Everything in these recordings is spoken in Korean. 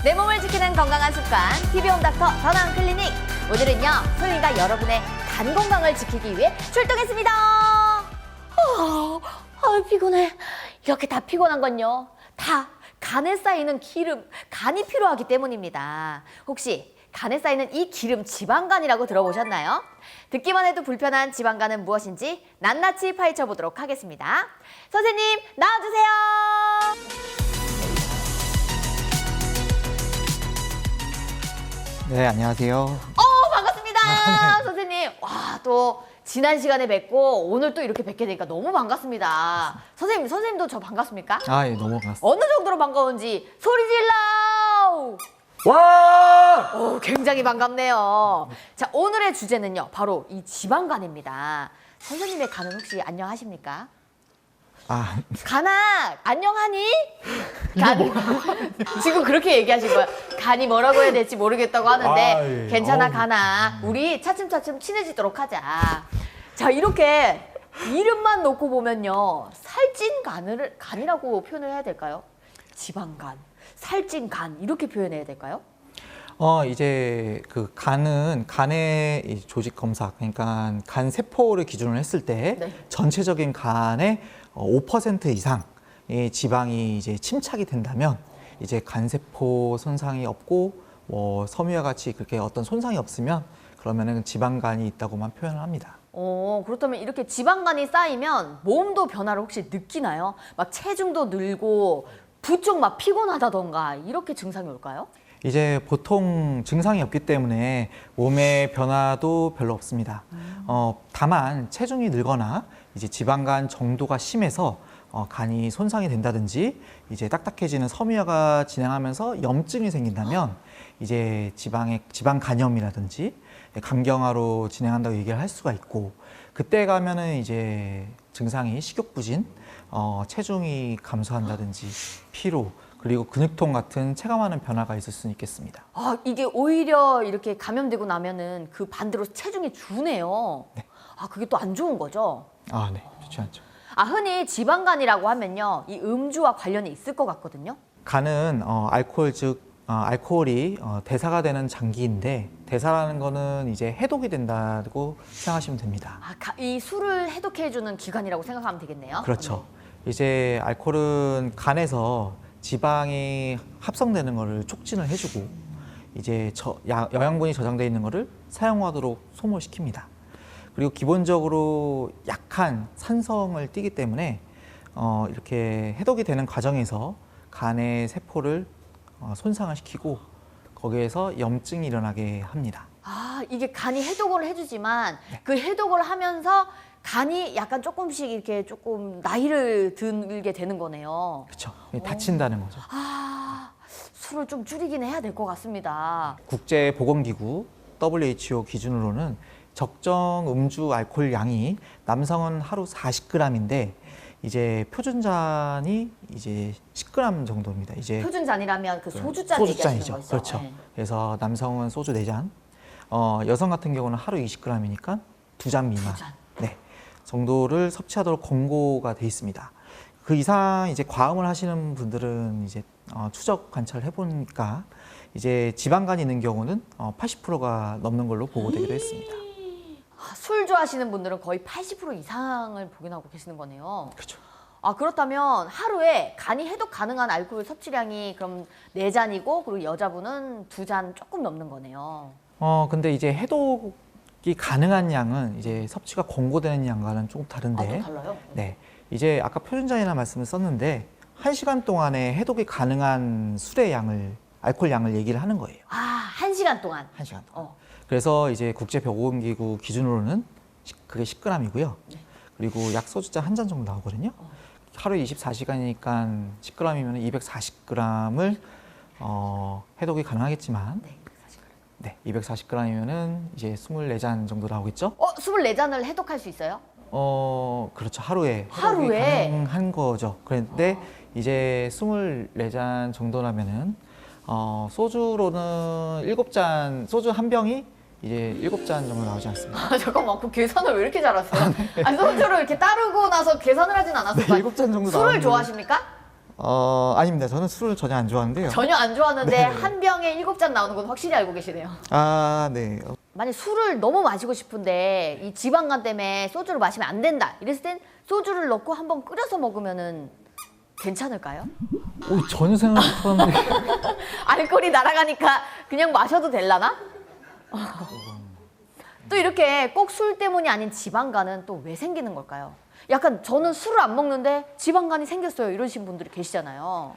내 몸을 지키는 건강한 습관, TV홈닥터 전환 클리닉. 오늘은요, 소희가 여러분의 간 건강을 지키기 위해 출동했습니다. 피곤해. 이렇게 다 피곤한 건요, 다 간에 쌓이는 기름, 간이 필요하기 때문입니다. 혹시 간에 쌓이는 이 기름 지방간이라고 들어보셨나요? 듣기만 해도 불편한 지방간은 무엇인지 낱낱이 파헤쳐 보도록 하겠습니다. 선생님, 나와주세요. 네, 안녕하세요. 반갑습니다. 선생님. 와, 또 지난 시간에 뵙고 오늘 또 이렇게 뵙게 되니까 너무 반갑습니다. 선생님도 저 반갑습니까? 아, 예, 너무 반갑습니다. 어느 정도로 반가운지 소리 질러! 와! 굉장히 반갑네요. 자, 오늘의 주제는요, 바로 이 지방간입니다. 선생님의 간은 혹시 안녕하십니까? 아, 간아, 안녕하니? 지금 그렇게 얘기하신 거예요. 간이 뭐라고 해야 될지 모르겠다고 하는데, 예. 괜찮아, 간아. 우리 차츰차츰 친해지도록 하자. 자, 이렇게 이름만 놓고 보면요, 살찐 간이라고 표현을 해야 될까요? 지방간, 살찐 간, 이렇게 표현해야 될까요? 이제 그 간의 이 조직 검사, 그러니까 간 세포를 기준으로 했을 때 네. 전체적인 간의 5% 이상의 지방이 이제 침착이 된다면 이제 간 세포 손상이 없고 뭐 섬유와 같이 그렇게 어떤 손상이 없으면 그러면은 지방간이 있다고만 표현을 합니다. 그렇다면 이렇게 지방간이 쌓이면 몸도 변화를 혹시 느끼나요? 막 체중도 늘고 부쩍 막 피곤하다던가 이렇게 증상이 올까요? 이제 보통 증상이 없기 때문에 몸의 변화도 별로 없습니다. 다만 체중이 늘거나 이제 지방간 정도가 심해서 간이 손상이 된다든지 이제 딱딱해지는 섬유화가 진행하면서 염증이 생긴다면 이제 지방 간염이라든지 간경화로 진행한다고 얘기를 할 수가 있고, 그때 가면은 이제 증상이 식욕부진, 체중이 감소한다든지 피로, 그리고 근육통 같은 체감하는 변화가 있을 수 있겠습니다. 이게 오히려 이렇게 감염되고 나면은 그 반대로 체중이 주네요. 네. 그게 또 안 좋은 거죠? 아, 네, 좋지 않죠. 흔히 지방간이라고 하면요, 이 음주와 관련이 있을 것 같거든요. 간은 알코올이 대사가 되는 장기인데, 대사라는 거는 이제 해독이 된다고 생각하시면 됩니다. 이 술을 해독해주는 기관이라고 생각하면 되겠네요. 그렇죠. 이제 알코올은 간에서 지방이 합성되는 것을 촉진을 해주고 이제 영양분이 저장되어 있는 것을 사용하도록 소모시킵니다. 그리고 기본적으로 약한 산성을 띠기 때문에 이렇게 해독이 되는 과정에서 간의 세포를 손상을 시키고 거기에서 염증이 일어나게 합니다. 이게 간이 해독을 해주지만 네. 그 해독을 하면서 간이 약간 조금씩 이렇게 조금 나이를 들게 되는 거네요. 그렇죠. 다친다는 거죠. 술을 좀 줄이긴 해야 될 것 같습니다. 국제보건기구 WHO 기준으로는 적정 음주 알코올 양이 남성은 하루 40g인데 이제 표준잔이 이제 10g 정도입니다. 이제 표준잔이라면 그 소주잔 얘기하시는 소주잔이죠. 거죠? 그렇죠. 네. 그래서 남성은 소주 4잔, 여성 같은 경우는 하루 20g이니까 2잔 미만. 2잔. 네. 정도를 섭취하도록 권고가 돼 있습니다. 그 이상 이제 과음을 하시는 분들은 이제 추적 관찰을 해보니까 이제 지방간이 있는 경우는 80%가 넘는 걸로 보고되기도 했습니다. 술 좋아하시는 분들은 거의 80% 이상을 복용하고 계시는 거네요. 그렇죠. 그렇다면 하루에 간이 해독 가능한 알코올 섭취량이 그럼 4잔이고 그리고 여자분은 2잔 조금 넘는 거네요. 근데 이제 해독이 가능한 양은 이제 섭취가 권고되는 양과는 조금 다른데. 또 달라요? 네. 이제 아까 표준잔이라는 말씀을 썼는데 1시간 동안에 해독이 가능한 술의 양을, 알코올 양을 얘기를 하는 거예요. 1시간 동안. 1시간 동안. 그래서 이제 국제보건기구 기준으로는 그게 10g이고요. 네. 그리고 약 소주잔 한 잔 정도 나오거든요. 하루에 24시간이니까 10g이면 240g을 해독이 가능하겠지만, 네, 240g이면은 이제 24잔 정도 나오겠죠? 24잔을 해독할 수 있어요? 그렇죠. 하루에 해독이 하루에? 가능한 거죠. 그런데 이제 24잔 정도라면은 소주로는 7잔, 소주 한 병이 이제 7잔 정도 나오지 않습니다. 잠깐만, 그 계산을 왜 이렇게 잘하세요? 소주를 이렇게 따르고 나서 계산을 하진 않았어요. 네, 7잔 정도 술을 나오는 좋아하십니까? 아닙니다. 저는 술을 전혀 안 좋아하는데요. 전혀 안 좋아하는데 네. 한 병에 7잔 나오는 건 확실히 알고 계시네요. 아, 네. 만약 술을 너무 마시고 싶은데 이 지방간 때문에 소주를 마시면 안 된다. 이랬을 땐 소주를 넣고 한번 끓여서 먹으면은 괜찮을까요? 오, 전혀 생각 못하는데. 알코올이 날아가니까 그냥 마셔도 될라나? 또 이렇게 꼭 술 때문이 아닌 지방간은 또 왜 생기는 걸까요? 약간 저는 술을 안 먹는데 지방간이 생겼어요. 이러신 분들이 계시잖아요.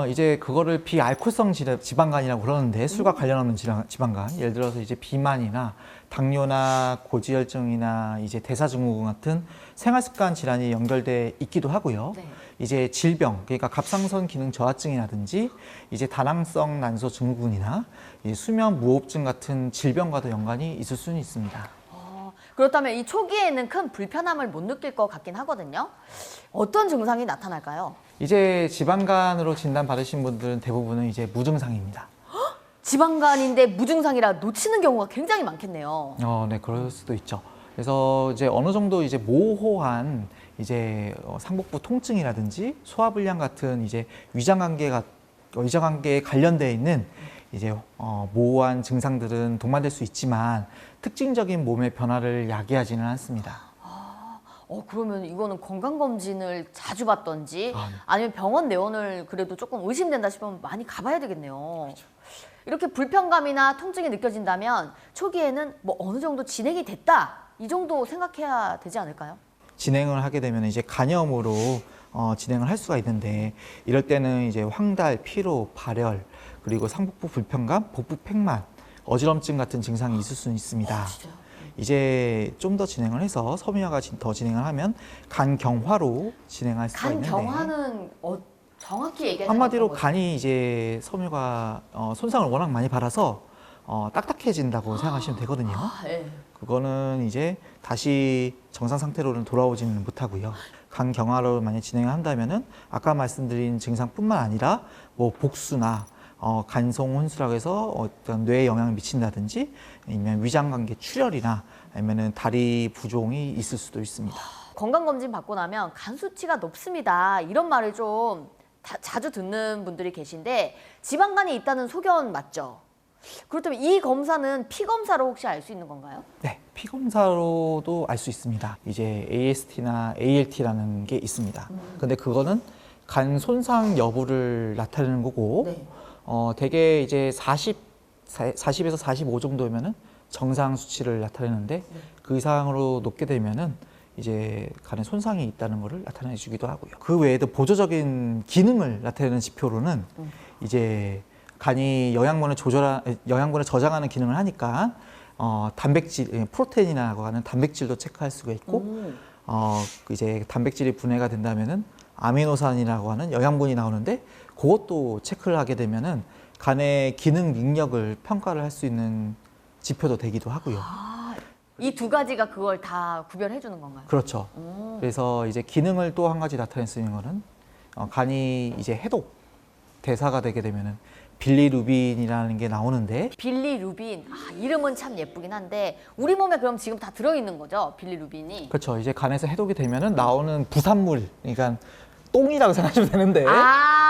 이제 그거를 비알코올성 지방간이라고 그러는데 술과 관련 없는 지방간. 예를 들어서 이제 비만이나 당뇨나 고지혈증이나 이제 대사증후군 같은 생활습관 질환이 연결돼 있기도 하고요. 네. 이제 질병, 그러니까 갑상선 기능 저하증이라든지 이제 다낭성 난소 증후군이나 이제 수면 무호흡증 같은 질병과도 연관이 있을 수는 있습니다. 그렇다면 이 초기에는 큰 불편함을 못 느낄 것 같긴 하거든요. 어떤 증상이 나타날까요? 이제 지방간으로 진단 받으신 분들은 대부분은 이제 무증상입니다. 지방간인데 무증상이라 놓치는 경우가 굉장히 많겠네요. 네, 그럴 수도 있죠. 그래서 이제 어느 정도 이제 모호한 이제 상복부 통증이라든지 소화불량 같은 이제 위장관계에 관련되어 있는 이제 모호한 증상들은 동반될 수 있지만 특징적인 몸의 변화를 야기하지는 않습니다. 그러면 이거는 건강검진을 자주 받던지 네. 아니면 병원 내원을 그래도 조금 의심된다 싶으면 많이 가봐야 되겠네요. 이렇게 불편감이나 통증이 느껴진다면 초기에는 뭐 어느 정도 진행이 됐다 이 정도 생각해야 되지 않을까요? 진행을 하게 되면 이제 간염으로 진행을 할 수가 있는데 이럴 때는 이제 황달, 피로, 발열, 그리고 상복부 불편감, 복부 팽만, 어지럼증 같은 증상이 있을 수는 있습니다. 진짜요? 이제 좀 더 진행을 해서 섬유화가 더 진행을 하면 간경화로 진행할 수가 있는데 간경화는 정확히 얘기하면 한마디로 어떤 거죠? 간이 이제 섬유가 손상을 워낙 많이 받아서 딱딱해진다고 생각하시면 되거든요. 네. 그거는 이제 다시 정상 상태로는 돌아오지는 못하고요. 간 경화로 만약 진행을 한다면은 아까 말씀드린 증상뿐만 아니라 뭐 복수나 간송 혼수라고 해서 어떤 뇌에 영향을 미친다든지 아니면 위장관계 출혈이나 아니면은 다리 부종이 있을 수도 있습니다. 건강검진 받고 나면 간 수치가 높습니다. 이런 말을 좀 자주 듣는 분들이 계신데 지방간이 있다는 소견 맞죠? 그렇다면 이 검사는 피 검사로 혹시 알 수 있는 건가요? 네, 피 검사로도 알 수 있습니다. 이제 AST나 ALT라는 게 있습니다. 근데 그거는 간 손상 여부를 나타내는 거고, 네. 대개 이제 40에서 45 정도면은 정상 수치를 나타내는데 그 이상으로 높게 되면은 이제 간에 손상이 있다는 것을 나타내 주기도 하고요. 그 외에도 보조적인 기능을 나타내는 지표로는 이제 간이 영양분을 저장하는 기능을 하니까 단백질, 프로테인이라고 하는 단백질도 체크할 수가 있고 이제 단백질이 분해가 된다면은 아미노산이라고 하는 영양분이 나오는데 그것도 체크를 하게 되면은 간의 기능 능력을 평가를 할 수 있는 지표도 되기도 하고요. 이 두 가지가 그걸 다 구별해 주는 건가요? 그렇죠. 그래서 이제 기능을 또 한 가지 나타낼 수 있는 거는 간이 이제 해독, 대사가 되게 되면은 빌리루빈이라는 게 나오는데 빌리루빈. 이름은 참 예쁘긴 한데 우리 몸에 그럼 지금 다 들어있는 거죠? 빌리루빈이. 그렇죠. 이제 간에서 해독이 되면은 나오는 부산물, 그러니까 똥이라고 생각하시면 되는데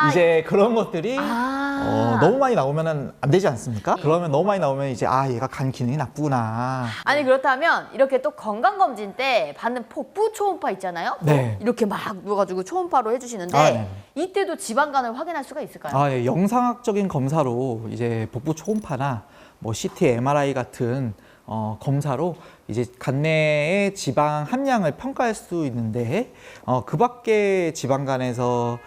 이제 그런 것들이 너무 많이 나오면은 안 되지 않습니까? 그러면 너무 많이 나오면 이제 얘가 간 기능이 나쁘구나. 아니 그렇다면 이렇게 또 건강검진 때 받는 복부 초음파 있잖아요. 네. 이렇게 막 누워가지고 초음파로 해주시는데 네. 이때도 지방간을 확인할 수가 있을까요? 예, 영상학적인 검사로 이제 복부 초음파나 뭐 CT, MRI 같은 검사로 이제 간 내의 지방 함량을 평가할 수 있는데 그 밖에 지방간에서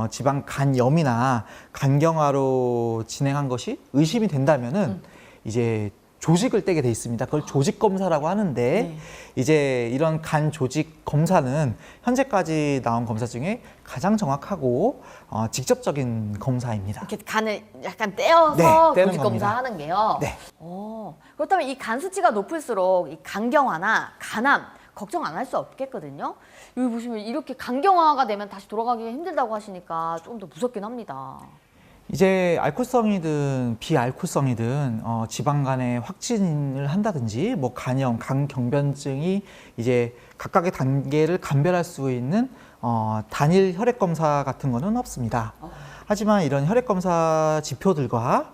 지방 간염이나 간경화로 진행한 것이 의심이 된다면은 이제 조직을 떼게 돼 있습니다. 그걸 조직 검사라고 하는데 네. 이제 이런 간 조직 검사는 현재까지 나온 검사 중에 가장 정확하고 직접적인 검사입니다. 이렇게 간을 약간 떼어서 네, 떼는 조직 겁니다. 검사하는 게요. 네. 그렇다면 이 간 수치가 높을수록 이 간경화나 간암 걱정 안 할 수 없겠거든요. 여기 보시면 이렇게 간경화가 되면 다시 돌아가기가 힘들다고 하시니까 조금 더 무섭긴 합니다. 이제 알코올성이든 비알코올성이든 지방간에 확진을 한다든지 뭐 간염, 간경변증이 이제 각각의 단계를 감별할 수 있는 단일 혈액 검사 같은 거는 없습니다. 하지만 이런 혈액 검사 지표들과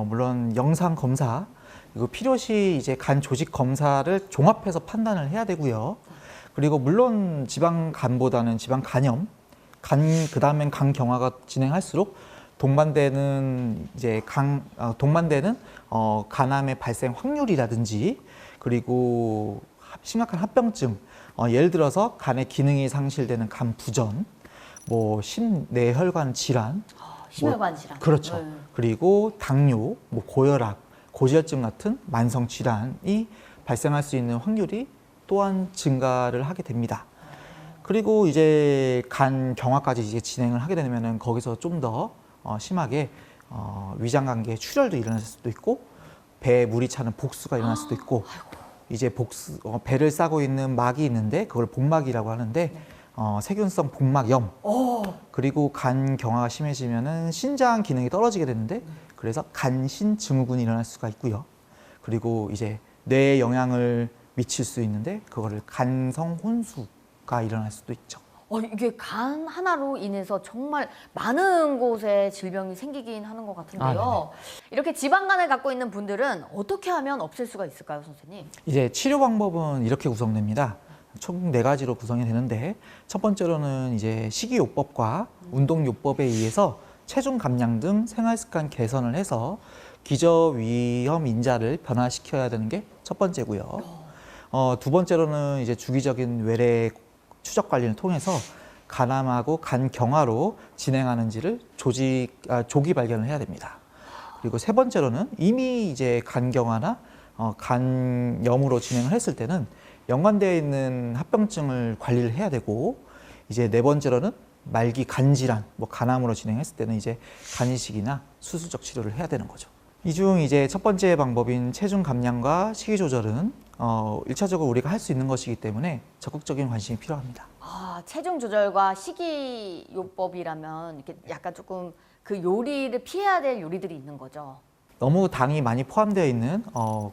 물론 영상 검사, 그리고 필요시 이제 간 조직 검사를 종합해서 판단을 해야 되고요. 그리고 물론 지방간보다는 지방간염, 그다음엔 간경화가 진행할수록 동반되는 간암의 발생 확률이라든지, 그리고 심각한 합병증, 예를 들어서 간의 기능이 상실되는 간 부전, 뭐 심내혈관 질환, 심혈관 질환. 그렇죠. 네. 그리고 당뇨, 뭐 고혈압, 고지혈증 같은 만성 질환이 발생할 수 있는 확률이 또한 증가를 하게 됩니다. 그리고 이제 간 경화까지 이제 진행을 하게 되면은 거기서 좀 더 심하게 위장관계 출혈도 일어날 수도 있고, 배에 물이 차는 복수가 일어날 수도 있고, 이제 배를 싸고 있는 막이 있는데 그걸 복막이라고 하는데 세균성 복막염, 그리고 간 경화가 심해지면은 신장 기능이 떨어지게 되는데 그래서 간신 증후군이 일어날 수가 있고요. 그리고 이제 뇌에 영향을 미칠 수 있는데 그거를 간성 혼수가 일어날 수도 있죠. 이게 간 하나로 인해서 정말 많은 곳에 질병이 생기긴 하는 것 같은데요. 이렇게 지방간을 갖고 있는 분들은 어떻게 하면 없앨 수가 있을까요, 선생님? 이제 치료 방법은 이렇게 구성됩니다. 총 4가지로 구성이 되는데, 첫 번째로는 이제 식이요법과 운동요법에 의해서 체중 감량 등 생활 습관 개선을 해서 기저위험 인자를 변화시켜야 되는 게 첫 번째고요. 두 번째로는 이제 주기적인 외래 추적 관리를 통해서 간암하고 간 경화로 진행하는지를 조기 발견을 해야 됩니다. 그리고 세 번째로는 이미 이제 간 경화나 간염으로 진행을 했을 때는 연관되어 있는 합병증을 관리를 해야 되고, 이제 네 번째로는 말기 간질환, 뭐 간암으로 진행했을 때는 이제 간이식이나 수술적 치료를 해야 되는 거죠. 이 중 이제 첫 번째 방법인 체중 감량과 식이 조절은 1차적으로 우리가 할 수 있는 것이기 때문에 적극적인 관심이 필요합니다. 체중 조절과 식이요법이라면 이렇게 약간 조금 그 요리를 피해야 될 요리들이 있는 거죠. 너무 당이 많이 포함되어 있는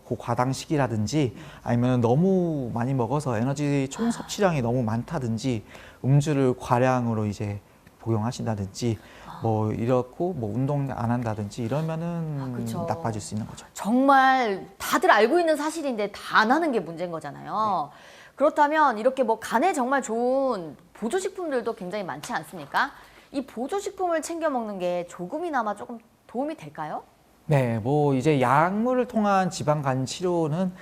고과당식이라든지, 아니면 너무 많이 먹어서 에너지 총 섭취량이 너무 많다든지, 음주를 과량으로 이제 복용하신다든지, 뭐 이렇고 뭐 운동 안 한다든지 이러면은 그쵸. 나빠질 수 있는 거죠. 정말 다들 알고 있는 사실인데 다 안 하는 게 문제인 거잖아요. 그렇다면 이렇게 뭐 간에 정말 좋은 보조식품들도 굉장히 많지 않습니까? 이 보조식품을 챙겨 먹는 게 조금이나마 조금 도움이 될까요? 네, 뭐 이제 약물을 통한 지방간 치료는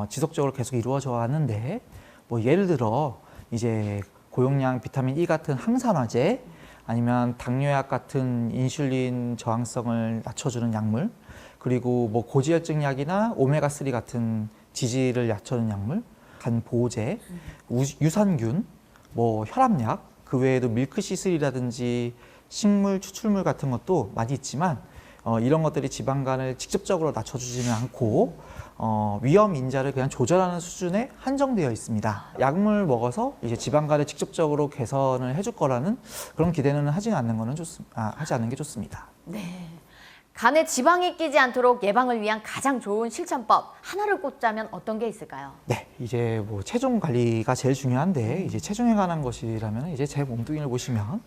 지속적으로 계속 이루어져 왔는데, 뭐 예를 들어 이제 고용량 비타민 E 같은 항산화제, 아니면 당뇨약 같은 인슐린 저항성을 낮춰주는 약물, 그리고 뭐 고지혈증 약이나 오메가3 같은 지질을 낮춰주는 약물, 간 보호제, 유산균, 뭐 혈압약, 그 외에도 밀크시슬이라든지 식물 추출물 같은 것도 많이 있지만, 이런 것들이 지방간을 직접적으로 낮춰주지는 않고 위험 인자를 그냥 조절하는 수준에 한정되어 있습니다. 약물 먹어서 이제 지방간을 직접적으로 개선을 해줄 거라는 그런 기대는 하지 않는 거는 하지 않는 게 좋습니다. 네. 간에 지방이 끼지 않도록 예방을 위한 가장 좋은 실천법 하나를 꼽자면 어떤 게 있을까요? 네, 이제 뭐 체중 관리가 제일 중요한데, 이제 체중에 관한 것이라면 이제 제 몸뚱이를 보시면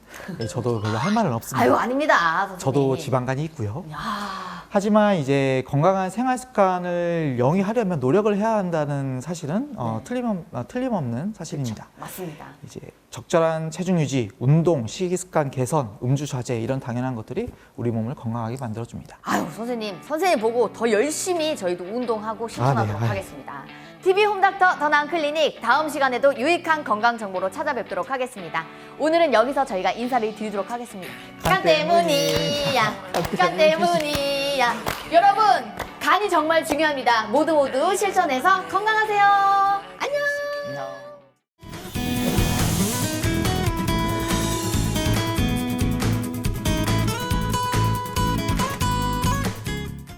저도 별로 할 말은 없습니다. 아유, 아닙니다, 선생님. 저도 지방간이 있고요. 야, 하지만 이제 건강한 생활 습관을 영위하려면 노력을 해야 한다는 사실은 틀림없는 사실입니다. 맞습니다. 이제 적절한 체중 유지, 운동, 식이 습관 개선, 음주 자제, 이런 당연한 것들이 우리 몸을 건강하게 만들어줍니다. 아유, 선생님 보고 더 열심히 저희도 운동하고 실천하도록 네. 하겠습니다. TV 홈닥터 더 나은 클리닉, 다음 시간에도 유익한 건강 정보로 찾아뵙도록 하겠습니다. 오늘은 여기서 저희가 인사를 드리도록 하겠습니다. 간 때문이야, 간 때문이야. 여러분, 간이 정말 중요합니다. 모두 실천해서 건강하세요. 안녕. 안녕.